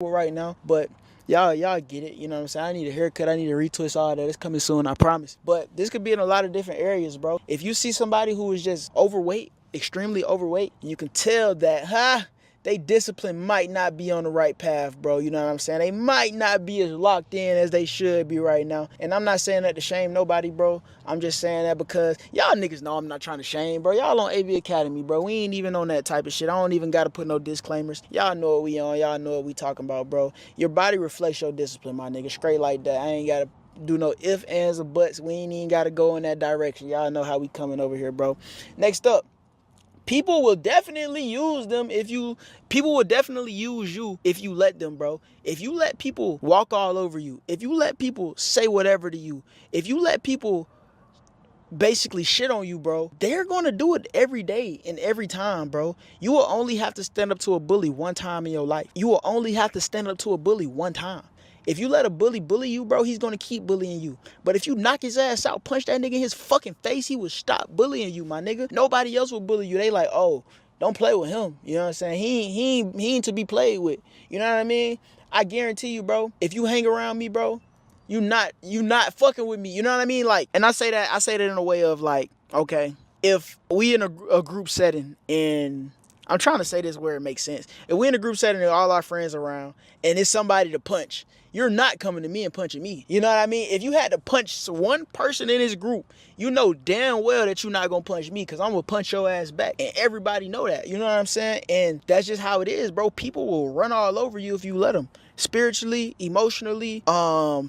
right now, but y'all get it. You know what I'm saying? I need a haircut. I need a retwist. All that. It's coming soon. I promise. But this could be in a lot of different areas, bro. If you see somebody who is just overweight, extremely overweight, you can tell that, they discipline might not be on the right path, bro. You know what I'm saying? They might not be as locked in as they should be right now. And I'm not saying that to shame nobody, bro. I'm just saying that because y'all niggas know I'm not trying to shame, bro. Y'all on AV Academy, bro. We ain't even on that type of shit. I don't even got to put no disclaimers. Y'all know what we on. Y'all know what we talking about, bro. Your body reflects your discipline, my nigga. Straight like that. I ain't got to do no ifs, ands, or buts. We ain't even got to go in that direction. Y'all know how we coming over here, bro. Next up. People will definitely use them if you people will definitely use you if you let them, bro. If you let people walk all over you, if you let people say whatever to you, if you let people basically shit on you, bro, they're gonna do it every day and every time, bro. You will only have to stand up to a bully one time in your life. You will only have to stand up to a bully one time. If you let a bully you, bro, he's gonna keep bullying you. But if you knock his ass out, punch that nigga in his fucking face, he will stop bullying you, my nigga. Nobody else will bully you. They like, oh, don't play with him. You know what I'm saying? He ain't to be played with. You know what I mean? I guarantee you, bro, if you hang around me, bro, you not fucking with me. You know what I mean? Like, and I say that in a way of like, okay, if we in a group setting and I'm trying to say this where it makes sense. If we in a group setting and all our friends around and it's somebody to punch, you're not coming to me and punching me. You know what I mean? If you had to punch one person in this group, you know damn well that you're not gonna punch me because I'm gonna punch your ass back. And everybody know that. You know what I'm saying? And that's just how it is, bro. People will run all over you if you let them. Spiritually, emotionally,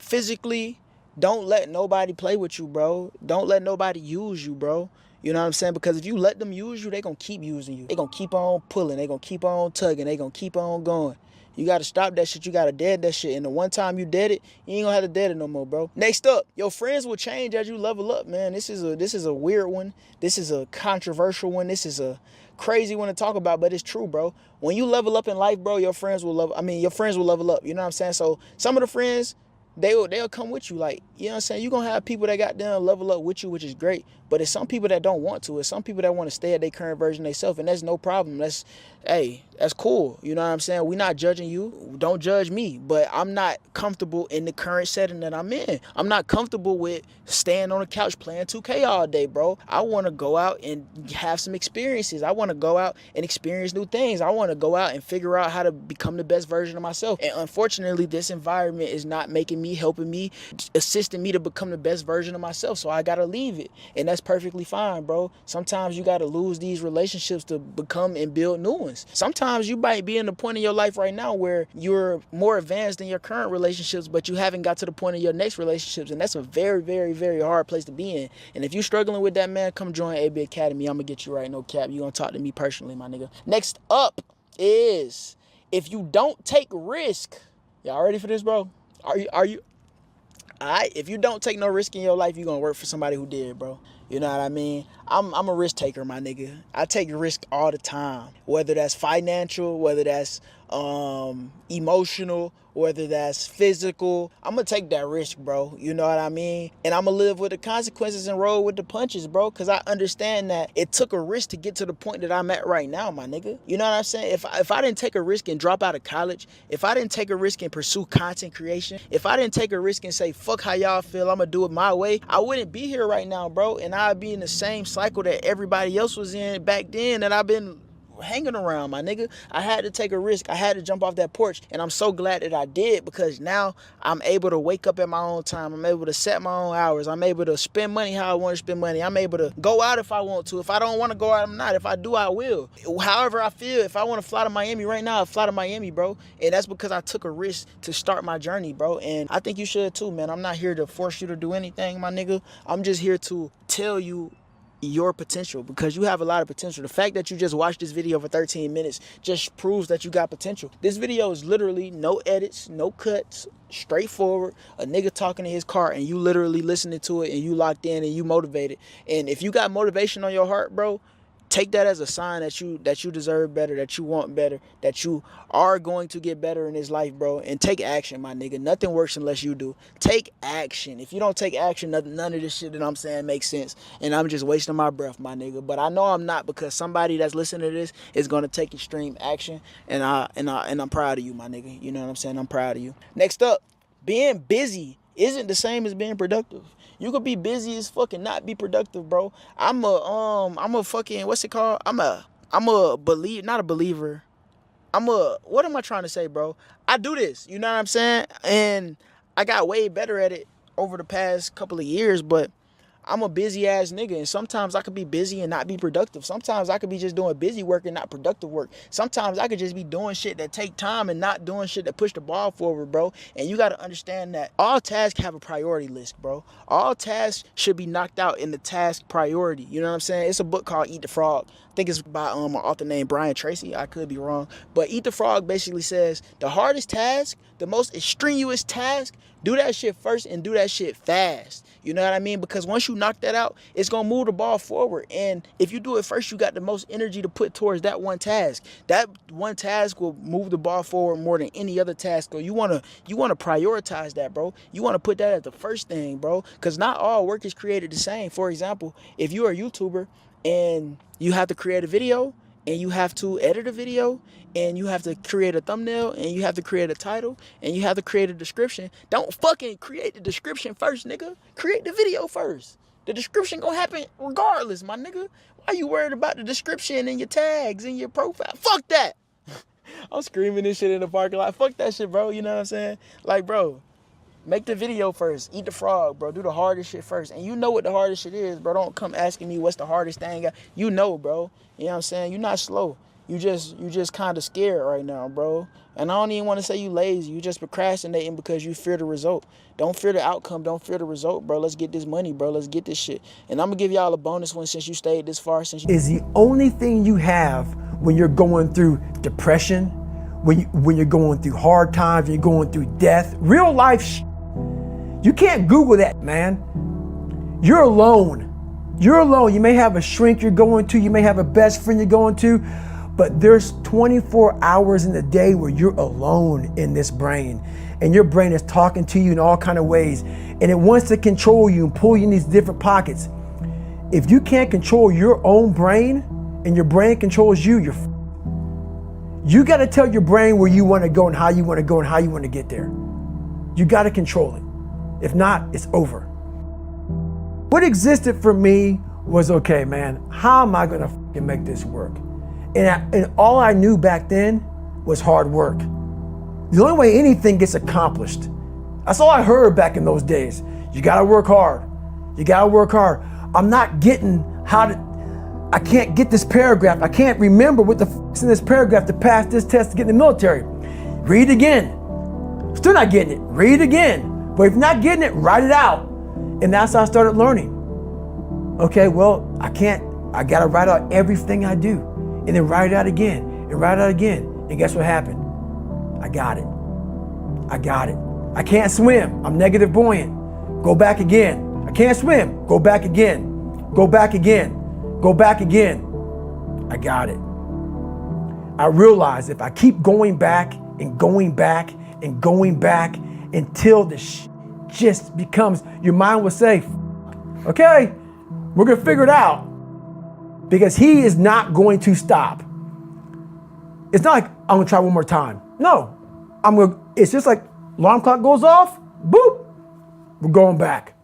physically. Don't let nobody play with you, bro. Don't let nobody use you, bro. You know what I'm saying? Because if you let them use you, they gonna keep using you. They gonna keep on pulling. They gonna keep on tugging. They gonna keep on going. You gotta stop that shit. You gotta dead that shit. And the one time you dead it, you ain't gonna have to dead it no more, bro. Next up, your friends will change as you level up, man. This is a weird one. This is a controversial one. This is a crazy one to talk about, but it's true, bro. When you level up in life, bro, your friends will level up. You know what I'm saying? So some of the friends, they'll come with you. Like, you know what I'm saying? You're gonna have people that got them level up with you, which is great. But it's some people that don't want to. It's some people that want to stay at their current version of themselves, and that's no problem. That's cool. You know what I'm saying? We're not judging you. Don't judge me. But I'm not comfortable in the current setting that I'm in. I'm not comfortable with staying on the couch playing 2K all day, bro. I want to go out and have some experiences. I want to go out and experience new things. I want to go out and figure out how to become the best version of myself. And unfortunately, this environment is not helping me, assisting me to become the best version of myself. So I got to leave it. And that's perfectly fine, bro. Sometimes you got to lose these relationships to become and build new ones. Sometimes you might be in the point in your life right now where you're more advanced in your current relationships, but you haven't got to the point of your next relationships. And that's a very, very, very hard place to be in. And if you're struggling with that, man, come join AB Academy. I'm going to get you right, no cap. You're going to talk to me personally, my nigga. Next up is, if you don't take risk. Y'all ready for this, bro? Are you? Alright, if you don't take no risk in your life, you're gonna work for somebody who did, bro. You know what I mean? I'm a risk taker, my nigga. I take risk all the time. Whether that's financial, whether that's emotional, whether that's physical. I'm gonna take that risk, bro. You know what I mean? And I'm gonna live with the consequences and roll with the punches, bro. Cause I understand that it took a risk to get to the point that I'm at right now, my nigga. You know what I'm saying? If I didn't take a risk and drop out of college, if I didn't take a risk and pursue content creation, if I didn't take a risk and say, fuck how y'all feel, I'm gonna do it my way, I wouldn't be here right now, bro. And I'd be in the same cycle that everybody else was in back then that I've been hanging around, my nigga. I had to take a risk. I had to jump off that porch, and I'm so glad that I did, because now I'm able to wake up at my own time. I'm able to set my own hours. I'm able to spend money how I want to spend money. I'm able to go out if I want to. If I don't want to go out, I'm not. If I do, I will. However I feel. If I want to fly to Miami right now, I'll fly to Miami, bro. And that's because I took a risk to start my journey, bro. And I think you should too, man. I'm not here to force you to do anything, my nigga. I'm just here to tell you your potential, because you have a lot of potential. The fact that you just watched this video for 13 minutes just proves that you got potential. This video is literally no edits, no cuts, straightforward. A nigga talking in his car and you literally listening to it and you locked in and you motivated. And if you got motivation on your heart, bro, take that as a sign that you deserve better, that you want better, that you are going to get better in this life, bro. And take action, my nigga. Nothing works unless you do. Take action. If you don't take action, none of this shit that I'm saying makes sense. And I'm just wasting my breath, my nigga. But I know I'm not, because somebody that's listening to this is gonna take extreme action. And I'm proud of you, my nigga. You know what I'm saying? I'm proud of you. Next up, being busy isn't the same as being productive. You could be busy as fuck and not be productive, bro. I'm a fucking, what's it called? I'm a believe, not a believer. What am I trying to say, bro? I do this, you know what I'm saying? And I got way better at it over the past couple of years, but I'm a busy ass nigga, and sometimes I could be busy and not be productive. Sometimes I could be just doing busy work and not productive work. Sometimes I could just be doing shit that take time and not doing shit that push the ball forward, bro. And you got to understand that all tasks have a priority list, bro. All tasks should be knocked out in the task priority. You know what I'm saying? It's a book called Eat the Frog. I think it's by an author named Brian Tracy. I could be wrong. But Eat the Frog basically says the hardest task, the most strenuous task, do that shit first and do that shit fast. You know what I mean? Because once you knock that out, it's going to move the ball forward. And if you do it first, you got the most energy to put towards that one task. That one task will move the ball forward more than any other task. So you want to prioritize that, bro. You want to put that as the first thing, bro. Because not all work is created the same. For example, if you're a YouTuber and you have to create a video and you have to edit a video and you have to create a thumbnail and you have to create a title and you have to create a description, don't fucking create the description first, nigga. Create the video first. The description gonna happen regardless, my nigga. Why you worried about the description and your tags and your profile? Fuck that. I'm screaming this shit in the parking lot. Fuck that shit, bro. You know what I'm saying? Like, bro, make the video first. Eat the frog, bro. Do the hardest shit first. And you know what the hardest shit is, bro. Don't come asking me what's the hardest thing. You know, bro. You know what I'm saying? You're not slow. You just kind of scared right now, bro. And I don't even want to say you lazy. You just procrastinating because you fear the result. Don't fear the outcome. Don't fear the result, bro. Let's get this money, bro. Let's get this shit. And I'm going to give y'all a bonus one since you stayed this far. Is the only thing you have when you're going through depression, when you're going through hard times, when you're going through death, real life you can't Google that, man. You're alone. You're alone. You may have a shrink you're going to. You may have a best friend you're going to. But there's 24 hours in the day where you're alone in this brain. And your brain is talking to you in all kind of ways. And it wants to control you and pull you in these different pockets. If you can't control your own brain and your brain controls you, you got to tell your brain where you want to go and how you want to go and how you want to get there. You got to control it. If not, it's over. What existed for me was, okay, man, how am I going to make this work? And all I knew back then was hard work. The only way anything gets accomplished. That's all I heard back in those days. You gotta work hard. You gotta work hard. I'm not getting I can't get this paragraph. I can't remember what the f***'s in this paragraph to pass this test to get in the military. Read again. Still not getting it. Read again. But if you're not getting it, write it out. And that's how I started learning. Okay, well, I gotta write out everything I do. And then write it out again, and write it out again. And guess what happened? I got it. I can't swim. I'm negative buoyant. Go back again. I can't swim. Go back again. Go back again. Go back again. I got it. I realized if I keep going back and going back and going back until the just becomes, your mind will say, okay, we're gonna figure it out. Because he is not going to stop. It's not like I'm gonna try one more time. No, it's just like alarm clock goes off, boop, we're going back.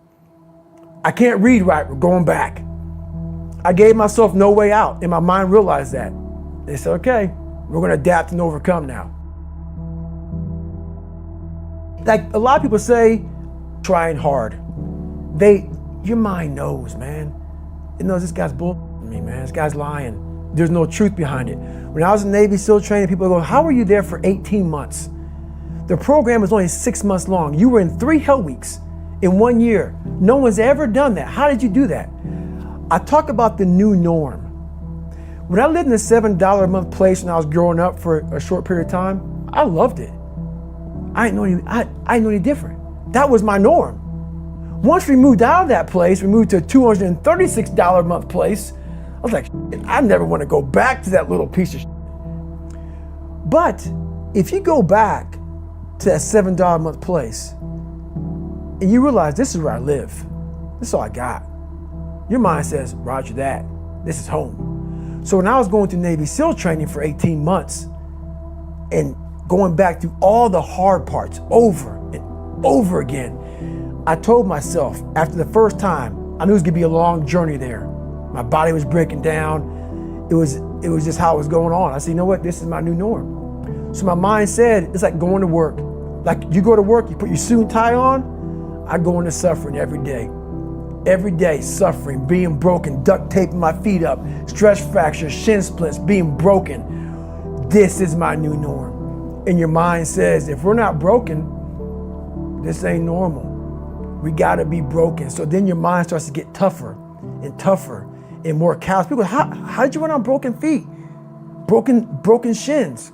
I can't read right, we're going back. I gave myself no way out, and my mind realized that. They said, okay, we're gonna adapt and overcome now. Like a lot of people say, trying hard. Your mind knows, man. It knows this guy's bull. Me, man, this guy's lying. There's no truth behind it. When I was in Navy SEAL training, people go, how were you there for 18 months? The program was only 6 months long. You were in 3 hell weeks in 1 year. No one's ever done that. How did you do that? I talk about the new norm. When I lived in a $7 a month place when I was growing up for a short period of time, I loved it. I didn't know any different. That was my norm. Once we moved out of that place, we moved to a $236 a month place. I was like, I never want to go back to that little piece of shit. But if you go back to that $7 a month place and you realize this is where I live, this is all I got, your mind says, Roger that, this is home. So when I was going through Navy SEAL training for 18 months and going back through all the hard parts over and over again, I told myself after the first time, I knew it was gonna be a long journey there. My body was breaking down. It was just how it was going on. I said, you know what, this is my new norm. So my mind said, it's like going to work. Like you go to work, you put your suit and tie on, I go into suffering every day. Every day, suffering, being broken, duct taping my feet up, stress fractures, shin splints, being broken. This is my new norm. And your mind says, if we're not broken, this ain't normal. We gotta be broken. So then your mind starts to get tougher and tougher and more callous. People, how did you run on broken feet? Broken shins.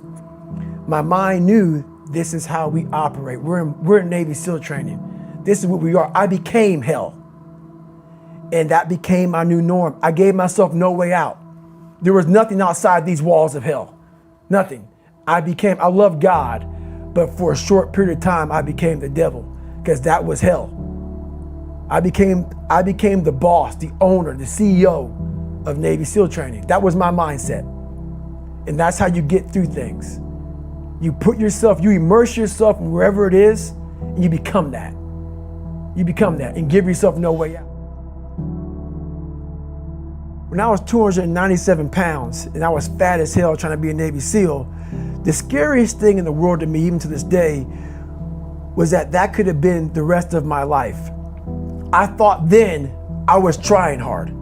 My mind knew this is how we operate. We're in Navy SEAL training. This is what we are. I became hell. And that became my new norm. I gave myself no way out. There was nothing outside these walls of hell. Nothing. I love God, but for a short period of time, I became the devil because that was hell. I became the boss, the owner, the CEO of Navy SEAL training. That was my mindset. And that's how you get through things. You immerse yourself in wherever it is, and you become that. You become that and give yourself no way out. When I was 297 pounds and I was fat as hell trying to be a Navy SEAL, the scariest thing in the world to me, even to this day, was that could have been the rest of my life. I thought then I was trying hard.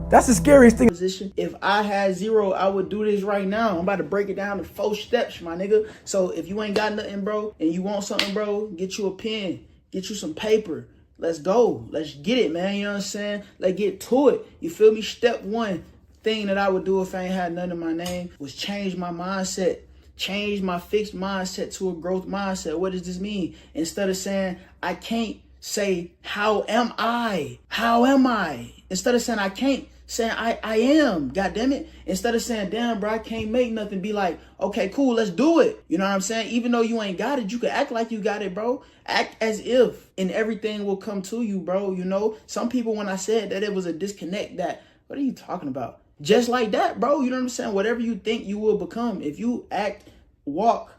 That's the scariest thing. If I had zero, I would do this right now. I'm about to break it down to 4 steps, my nigga. So if you ain't got nothing, bro, and you want something, bro, get you a pen, get you some paper. Let's go. Let's get it, man. You know what I'm saying? Let's get to it. You feel me? Step 1 thing that I would do if I ain't had nothing in my name was change my mindset. Change my fixed mindset to a growth mindset. What does this mean? Instead of saying, I can't, say, how am I? How am I? Instead of saying, I can't, saying, I am. God damn it. Instead of saying, damn, bro, I can't make nothing, be like, okay, cool, let's do it. You know what I'm saying? Even though you ain't got it, you can act like you got it, bro. Act as if, and everything will come to you, bro. You know, some people, when I said that it was a disconnect, that, what are you talking about? Just like that, bro. You know what I'm saying? Whatever you think you will become. If you act, walk,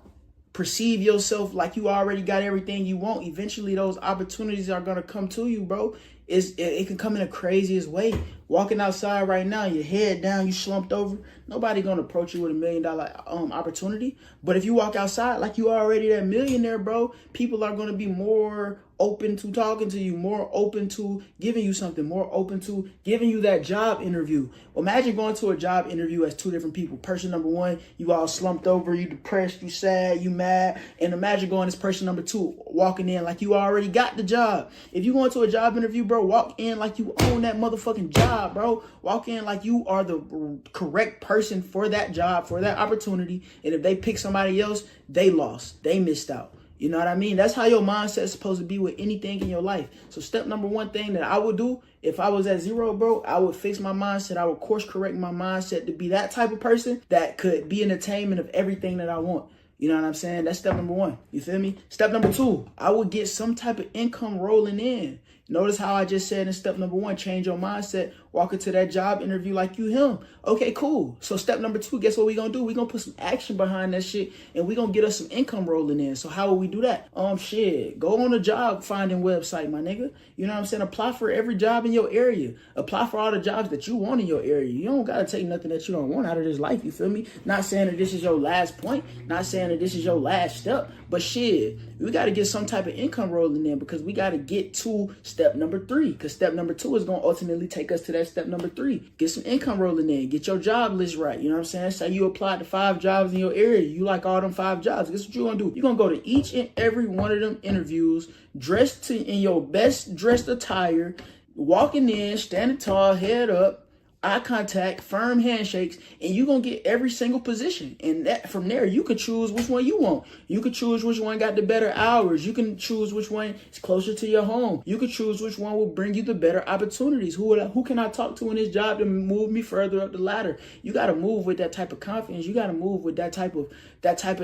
perceive yourself like you already got everything you want, eventually those opportunities are going to come to you, bro. It can come in the craziest way. Walking outside right now, your head down, you slumped over. Nobody gonna approach you with $1 million opportunity. But if you walk outside like you already that millionaire, bro, people are gonna be more open to talking to you, more open to giving you something, more open to giving you that job interview. Imagine going to a job interview as 2 different people. Person number 1, you all slumped over, you depressed, you sad, you mad. And imagine going as person number 2, walking in like you already got the job. If you go into a job interview, bro, walk in like you own that motherfucking job, bro. Walk in like you are the correct person for that job, for that opportunity. And if they pick somebody else, they lost. They missed out. You know what I mean? That's how your mindset is supposed to be with anything in your life. So step number 1 thing that I would do if I was at 0, bro, I would fix my mindset. I would course correct my mindset to be that type of person that could be an attainment of everything that I want. You know what I'm saying? That's step number 1. You feel me? Step number 2, I would get some type of income rolling in. Notice how I just said in step number 1, change your mindset, walk into that job interview like you him. Okay, cool. So step number 2, guess what we gonna do? We gonna put some action behind that shit and we gonna get us some income rolling in. So how will we do that? Go on a job finding website, my nigga. You know what I'm saying? Apply for every job in your area. Apply for all the jobs that you want in your area. You don't gotta take nothing that you don't want out of this life, you feel me? Not saying that this is your last point, not saying that this is your last step, but shit, we gotta get some type of income rolling in because we gotta get to step number 3, because step number 2 is going to ultimately take us to that step number 3. Get some income rolling in. Get your job list right. You know what I'm saying? Say you applied to 5 jobs in your area. You like all them 5 jobs. Guess what you're going to do? You're going to go to each and every one of them interviews in your best dressed attire, walking in, standing tall, head up, eye contact, firm handshakes, and you're going to get every single position. And that from there, you can choose which one you want. You can choose which one got the better hours. You can choose which one is closer to your home. You can choose which one will bring you the better opportunities. Who can I talk to in this job to move me further up the ladder? You got to move with that type of confidence. You got to move with that type of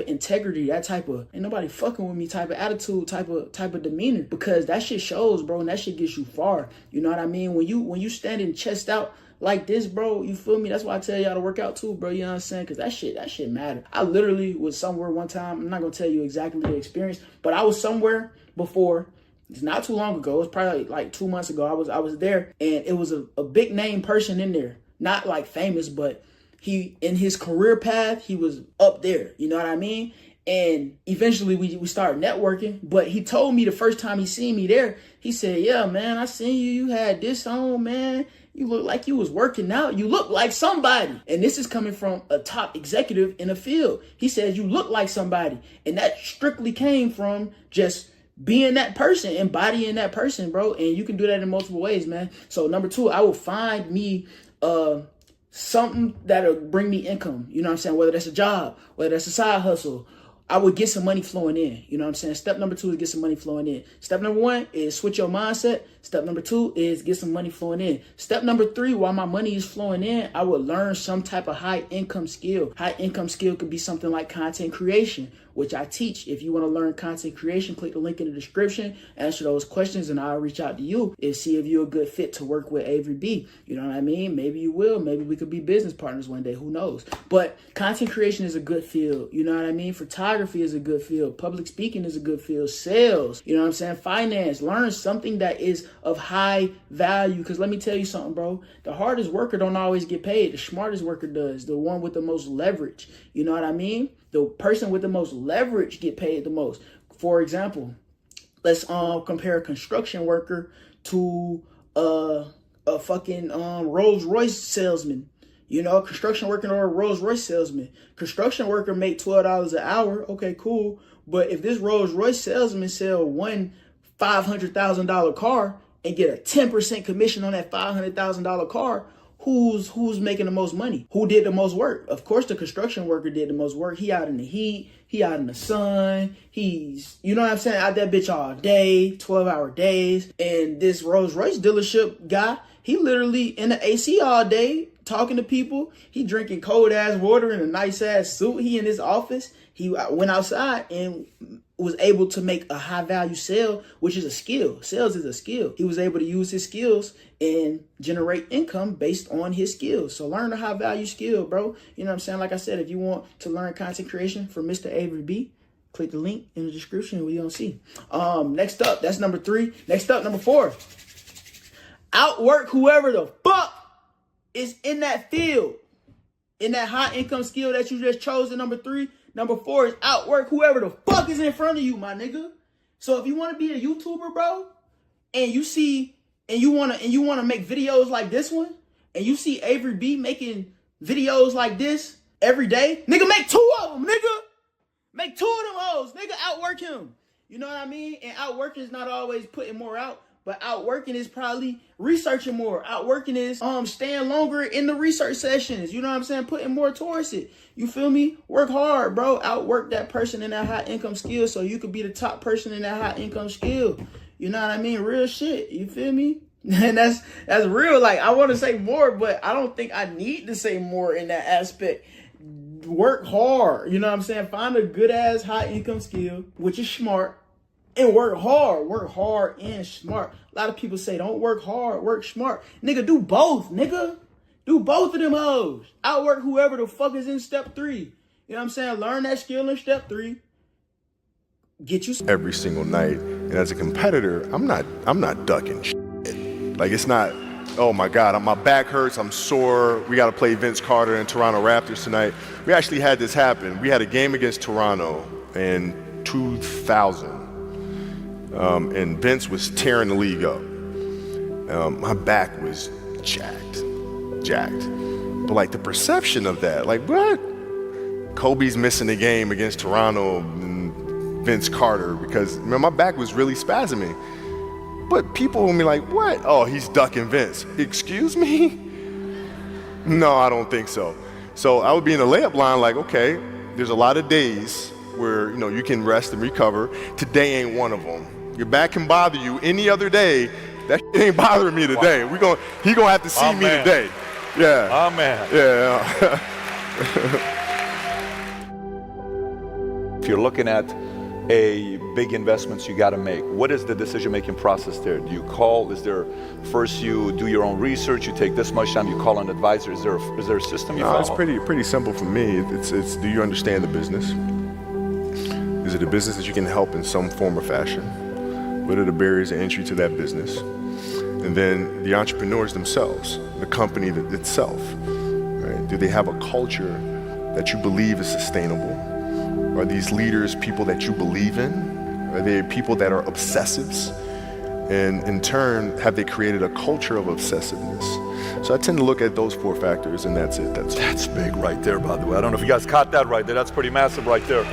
integrity, that type of ain't nobody fucking with me type of attitude, type of demeanor, because that shit shows, bro, and that shit gets you far. You know what I mean? When you standing chest out like this, bro, you feel me? That's why I tell y'all to work out too, bro. You know what I'm saying? Because that shit matter. I literally was somewhere one time. I'm not gonna tell you exactly the experience, but I was somewhere before. It's not too long ago. It was probably like 2 months ago. I was there, and it was a big name person in there, not like famous, but he in his career path, he was up there. You know what I mean? And eventually we started networking, but he told me the first time he seen me there, he said, yeah, man, I seen you. You had this on, man. You look like you was working out. You look like somebody. And this is coming from a top executive in the field. He said, you look like somebody. And that strictly came from just being that person, embodying that person, bro. And you can do that in multiple ways, man. So number 2, I will find me something that'll bring me income. You know what I'm saying? Whether that's a job, whether that's a side hustle, I would get some money flowing in. You know what I'm saying? Step number 2 is get some money flowing in. Step number 1 is switch your mindset. Step number 2 is get some money flowing in. Step number 3, while my money is flowing in, I would learn some type of high income skill. High income skill could be something like content creation, which I teach. If you want to learn content creation, click the link in the description, answer those questions, and I'll reach out to you and see if you're a good fit to work with Avery B. You know what I mean? Maybe you will. Maybe we could be business partners one day. Who knows? But content creation is a good field. You know what I mean? Photography is a good field. Public speaking is a good field. Sales, you know what I'm saying? Finance. Learn something that is of high value. Because let me tell you something, bro. The hardest worker don't always get paid. The smartest worker does. The one with the most leverage. You know what I mean? The person with the most leverage get paid the most. For example, let's compare a construction worker to a fucking Rolls Royce salesman. You know, construction worker or a Rolls Royce salesman. Construction worker make $12 an hour. Okay, cool. But if this Rolls Royce salesman sell one $500,000 car and get a 10% commission on that $500,000 car, who's making the most money? Who did the most work? Of course, the construction worker did the most work. He out in the heat. He out in the sun. He's, you know what I'm saying, out that bitch all day, 12-hour days. And this Rolls Royce dealership guy, he literally in the AC all day talking to people. He drinking cold ass water in a nice ass suit. He in his office. He went outside and was able to make a high value sale, which is a skill. Sales is a skill. He was able to use his skills and generate income based on his skills. So learn a high value skill, bro. You know what I'm saying? Like I said, if you want to learn content creation from Mr. Avery B, click the link in the description. We gonna see. Next up, that's number 3. Next up, number 4. Outwork whoever the fuck is in that field. In that high income skill that you just chose in number 3. Number 4 is outwork whoever the fuck is in front of you, my nigga. So if you want to be a YouTuber, bro, and you see, and you wanna make videos like this one, and you see Avery B making videos like this every day, nigga, make 2 of them, nigga. Make 2 of them hoes, nigga. Outwork him. You know what I mean? And outworking is not always putting more out. But outworking is probably researching more. Outworking is staying longer in the research sessions. You know what I'm saying? Putting more towards it. You feel me? Work hard, bro. Outwork that person in that high income skill so you could be the top person in that high income skill. You know what I mean? Real shit. You feel me? And that's real. Like, I want to say more, but I don't think I need to say more in that aspect. Work hard. You know what I'm saying? Find a good ass high income skill, which is smart. And work hard and smart. A lot of people say don't work hard, work smart. Nigga, do both, nigga. Do both of them hoes. Outwork whoever the fuck is in step 3. You know what I'm saying? Learn that skill in step 3. Get you every single night. And as a competitor, I'm not ducking shit. Like, it's not, oh my God, my back hurts, I'm sore. We got to play Vince Carter and Toronto Raptors tonight. We actually had this happen. We had a game against Toronto in 2000. And Vince was tearing the league up. My back was jacked. But like the perception of that, like what? Kobe's missing the game against Toronto and Vince Carter because man, my back was really spasming. But people will be like, what? Oh, he's ducking Vince. Excuse me? No, I don't think so. So I would be in the layup line like, okay, there's a lot of days where you can rest and recover. Today ain't one of them. Your back can bother you any other day. That shit ain't bothering me today. He gonna have to see me today. Yeah. Amen. Yeah. If you're looking at a big investments you got to make, what is the decision-making process there? Do you call? Is there first you do your own research? You take this much time. You call an advisor. Is there a system you follow? It's pretty simple for me. It's do you understand the business? Is it a business that you can help in some form or fashion? What are the barriers of entry to that business? And then the entrepreneurs themselves, the company itself, right? Do they have a culture that you believe is sustainable? Are these leaders people that you believe in? Are they people that are obsessives? And in turn, have they created a culture of obsessiveness? So I tend to look at those 4 factors, and that's it. That's big right there, by the way. I don't know if you guys caught that right there. That's pretty massive right there.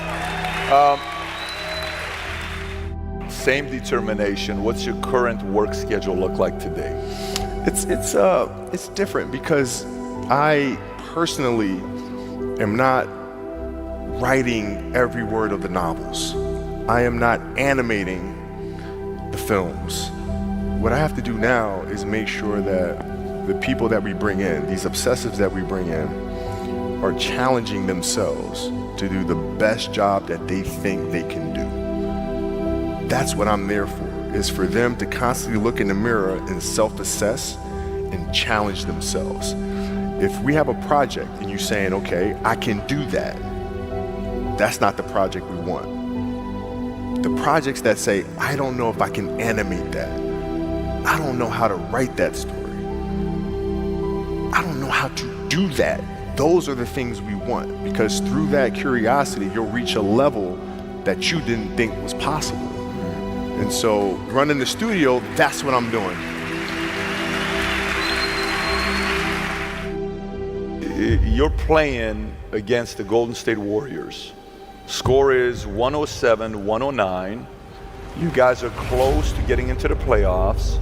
Same determination. What's your current work schedule look like today? It's different because I personally am not writing every word of the novels. I am not animating the films. What I have to do now is make sure that the people that we bring in, these obsessives that we bring in, are challenging themselves to do the best job that they think they can do. That's what I'm there for, is for them to constantly look in the mirror and self-assess and challenge themselves. If we have a project and you're saying, okay, I can do that, that's not the project we want. The projects that say, I don't know if I can animate that. I don't know how to write that story. I don't know how to do that. Those are the things we want, because through that curiosity, you'll reach a level that you didn't think was possible. And so running the studio, that's what I'm doing. You're playing against the Golden State Warriors. Score is 107-109. You guys are close to getting into the playoffs.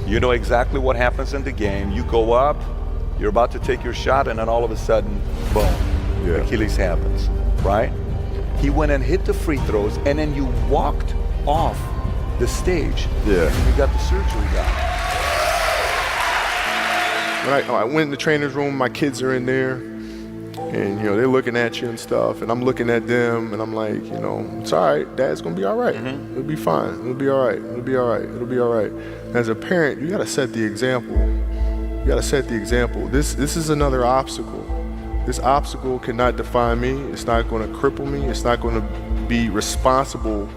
You know exactly what happens in the game. You go up, you're about to take your shot, and then all of a sudden, boom, Achilles happens, right? He went and hit the free throws, and then you walked off the stage. Yeah. And you got the surgery done. When I went in the trainer's room, my kids are in there, and they're looking at you and stuff, and I'm looking at them, and I'm like, it's all right, Dad's gonna be all right. It'll be fine. It'll be all right. It'll be all right. It'll be all right. As a parent, you gotta set the example. You gotta set the example. This is another obstacle. This obstacle cannot define me. It's not gonna cripple me. It's not gonna be responsible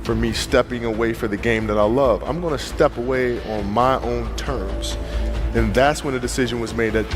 for me stepping away for the game that I love. I'm gonna step away on my own terms. And that's when the decision was made that